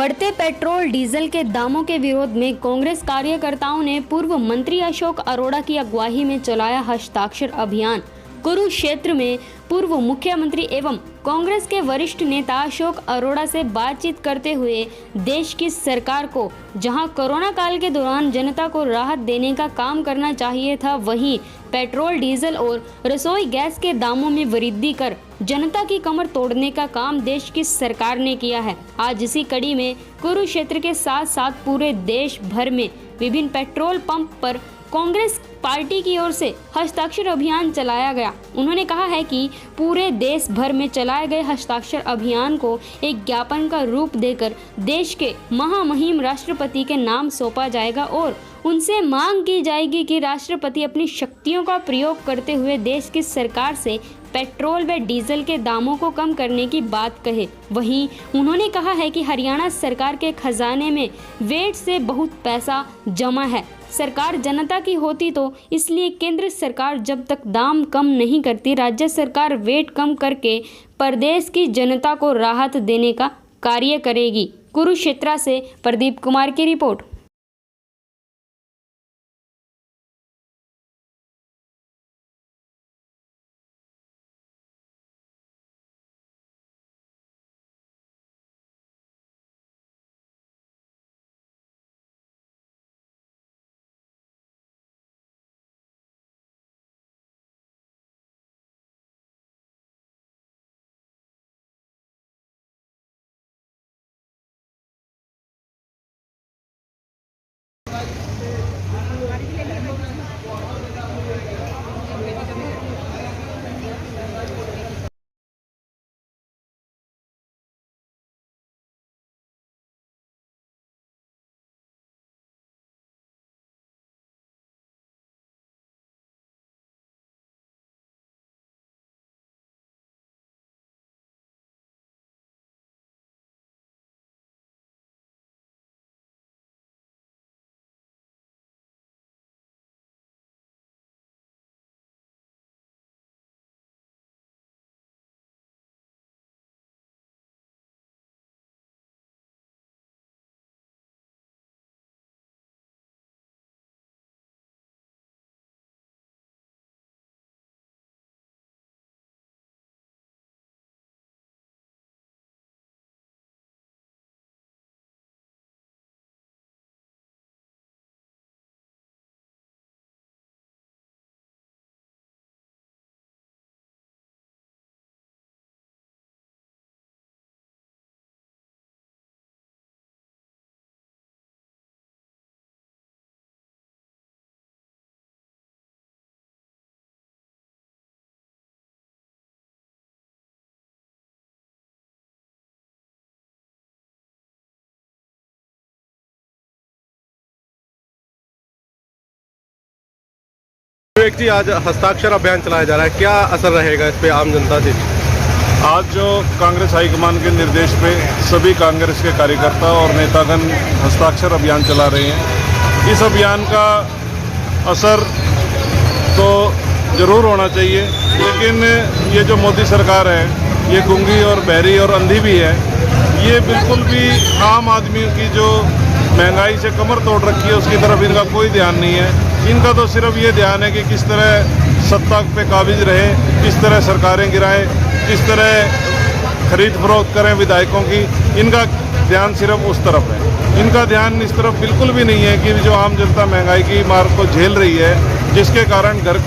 बढ़ते petrol diesel के दामों के विरोध में कांग्रेस कार्यकर्ताओं ने पूर्व मंत्री अशोक अरोड़ा की अगुवाई में चलाया हस्ताक्षर अभियान। कुरुक्षेत्र में पूर्व मुख्यमंत्री एवं कांग्रेस के वरिष्ठ नेता अशोक अरोड़ा से बातचीत करते हुए देश की सरकार को जहां कोरोना काल के दौरान जनता को राहत देने का काम करना चाहिए था, वहीं पेट्रोल डीजल और रसोई गैस के दामों में वृद्धि कर जनता की कमर तोड़ने का काम देश की सरकार ने किया है। आज इसी कड़ी में कुरुक्षेत्र के साथ साथ पूरे देश भर में विभिन्न पेट्रोल पंप पर कांग्रेस पार्टी की ओर से हस्ताक्षर अभियान चलाया गया। उन्होंने कहा है कि पूरे देश भर में चलाए गए हस्ताक्षर अभियान को एक ज्ञापन का रूप देकर देश के महामहिम राष्ट्रपति के नाम सौंपा जाएगा और उनसे मांग की जाएगी कि राष्ट्रपति अपनी शक्तियों का प्रयोग करते हुए देश की सरकार से पेट्रोल व डीजल के दामों को कम करने की बात कहे। वहीं उन्होंने कहा है कि हरियाणा सरकार के खजाने में वेट से बहुत पैसा जमा है। सरकार जनता की होती तो इसलिए केंद्र सरकार जब तक दाम कम नहीं करती, राज्य सरकार वेट कम करके प्रदेश की जनता को राहत देने का कार्य करेगी। कुरुक्षेत्र से प्रदीप कुमार की रिपोर्ट। विवेक जी, आज हस्ताक्षर अभियान चलाया जा रहा है, क्या असर रहेगा इस पे आम जनता से? आज जो कांग्रेस हाईकमान के निर्देश पे सभी कांग्रेस के कार्यकर्ता और नेतागण हस्ताक्षर अभियान चला रहे हैं। इस अभियान का असर तो ज़रूर होना चाहिए, लेकिन ये जो मोदी सरकार है ये गूंगी और बहरी और अंधी भी है। ये बिल्कुल भी आम आदमी की जो महंगाई से कमर तोड़ रखी है उसकी तरफ इनका कोई ध्यान नहीं है। इनका तो सिर्फ ये ध्यान है कि किस तरह सत्ता पे काबिज रहे, किस तरह सरकारें गिराएं, किस तरह खरीद फरोख्त करें विधायकों की। इनका ध्यान सिर्फ उस तरफ है। इनका ध्यान इस तरफ बिल्कुल भी नहीं है कि जो आम जनता महंगाई की मार को झेल रही है, जिसके कारण घर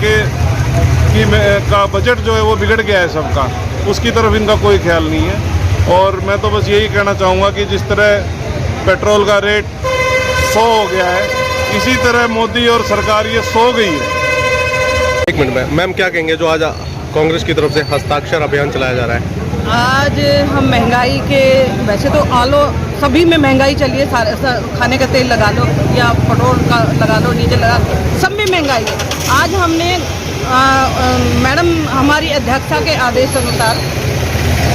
का बजट जो है वो बिगड़ गया है सबका, उसकी तरफ इनका कोई ख्याल नहीं है। और मैं तो बस यही कहना चाहूँगा कि जिस तरह पेट्रोल का रेट 100 हो गया है, इसी तरह मोदी और सरकार ये सो गई है। एक मिनट में मैम क्या कहेंगे जो आज कांग्रेस की तरफ से हस्ताक्षर अभियान चलाया जा रहा है? आज हम महंगाई के, वैसे तो आलो सभी में महंगाई चली है, खाने का तेल लगा लो या पेट्रोल का लगा लो, डीजल लगा लो, सब में महंगाई है। आज हमने मैडम हमारी अध्यक्षा के आदेश अनुसार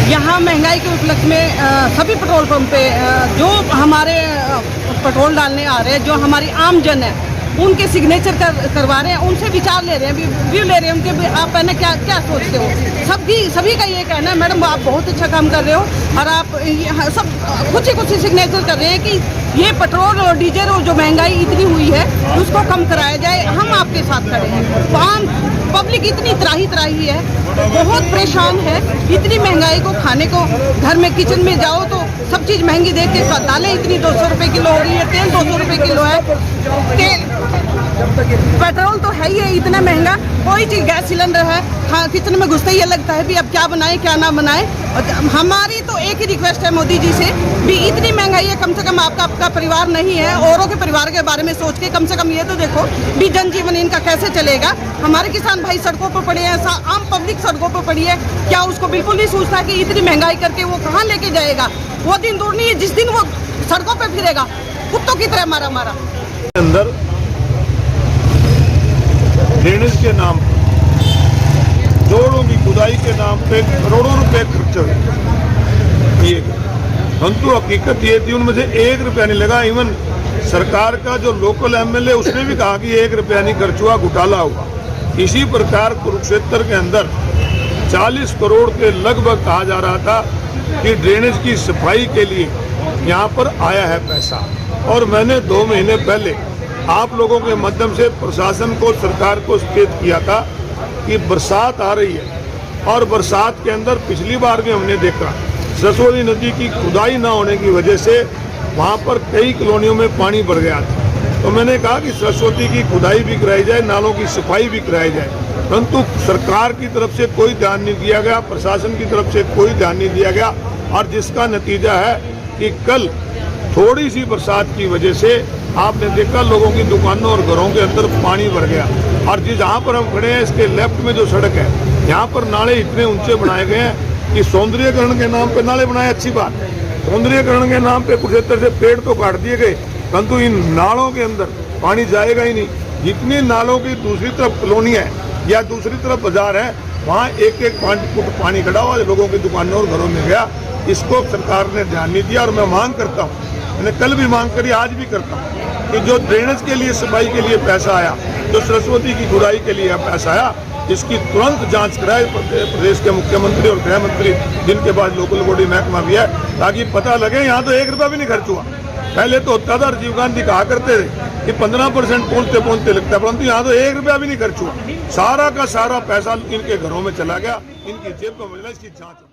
यहाँ महंगाई के उपलक्ष्य में सभी पेट्रोल पंप पे जो हमारे पेट्रोल डालने आ रहे हैं, जो हमारी आम जन है उनके सिग्नेचर करवा रहे हैं, उनसे विचार ले रहे हैं, व्यू ले रहे हैं उनके। आप है ना क्या क्या सोचते हो? सभी का ये कहना है मैडम आप बहुत अच्छा काम कर रहे हो, और आप सब कुछ ही सिग्नेचर कर रहे हैं कि ये पेट्रोल और डीजल और जो महंगाई इतनी हुई है उसको कम कराया जाए। हम आपके साथ खड़े हैं। आम पब्लिक इतनी त्राही है, बहुत परेशान है। इतनी महंगाई को खाने को, घर में किचन में जाओ तो सब चीज़ महंगी देख के, दालें इतनी 200 रुपये किलो हो रही है, तेल 200 रुपये किलो है, पेट्रोल तो है ही है इतना महंगा। कोई चीज़, गैस सिलेंडर है, हाँ किचन में घुसते ही लगता है भी अब क्या बनाए क्या ना बनाए। हमारी तो एक ही रिक्वेस्ट है मोदी जी से भी, इतनी महंगाई है, कम से कम आपका परिवार नहीं है, औरों के परिवार के बारे में सोच के कम से कम ये तो देखो भी जनजीवन इनका कैसे चलेगा। हमारे किसान भाई सड़कों पर पड़े हैं, आम पब्लिक सड़कों पर पड़ी है। क्या उसको बिल्कुल नहीं सोचता कि इतनी महंगाई करके वो कहाँ लेके जाएगा? वो दिन दूर नहीं है जिस दिन वो सड़कों पर फिरेगा कुत्तों की तरह मारा अंदर ड्रेनेज के नाम पर, जोड़ों की खुदाई के नाम पे करोड़ों रुपए खर्च किए गए, परंतु हकीकत ये थी उनमें से 1 रुपया नहीं लगा। इवन सरकार का जो लोकल एमएलए उसने भी कहा कि 1 रुपया नहीं खर्च हुआ, घोटाला हुआ। इसी प्रकार कुरुक्षेत्र के अंदर 40 करोड़ के लगभग कहा जा रहा था कि ड्रेनेज की सफाई के लिए यहाँ पर आया है पैसा। और मैंने 2 महीने पहले आप लोगों के माध्यम से प्रशासन को, सरकार को सचेत किया था कि बरसात आ रही है, और बरसात के अंदर पिछली बार भी हमने देखा सरस्वती नदी की खुदाई ना होने की वजह से वहाँ पर कई कॉलोनियों में पानी बढ़ गया था। तो मैंने कहा कि सरस्वती की खुदाई भी कराई जाए, नालों की सफाई भी कराई जाए, परंतु सरकार की तरफ से कोई ध्यान नहीं दिया गया, प्रशासन की तरफ से कोई ध्यान नहीं दिया गया। और जिसका नतीजा है कि कल थोड़ी सी बरसात की वजह से आपने देखा लोगों की दुकानों और घरों के अंदर पानी भर गया। और जहाँ पर हम खड़े हैं इसके लेफ्ट में जो सड़क है, यहाँ पर नाले इतने ऊंचे बनाए गए हैं कि सौंदर्यकरण के नाम पे नाले बनाए, अच्छी बात है। सौंदर्यकरण के नाम पे कुरुक्षेत्र से पेड़ तो काट दिए गए, परंतु इन नालों के अंदर पानी जाएगा ही नहीं। जितनी नालों की दूसरी तरफ कॉलोनी है या दूसरी तरफ बाजार है, वहाँ 1-1 फुट पानी खड़ा हुआ लोगों की दुकानों और घरों में गया। इसको सरकार ने ध्यान नहीं दिया। और मैं मांग करता हूँ, मैंने कल भी मांग करी, आज भी करता हूँ कि जो ड्रेनेज के लिए, सफाई के लिए पैसा आया, जो सरस्वती की खुदाई के लिए पैसा आया, इसकी तुरंत जांच कराए प्रदेश के मुख्यमंत्री और गृह मंत्री, जिनके पास लोकल बॉडी महकमा भी है, ताकि पता लगे। यहाँ तो 1 रुपया भी नहीं खर्च हुआ। पहले तो होता था, राजीव गांधी कहा करते थे कि 15% पहुँचते लगता है, परंतु यहाँ तो 1 रुपया भी नहीं खर्च हुआ। सारा का सारा पैसा इनके घरों में चला गया, इनकी जेब में मिला। इसकी जाँच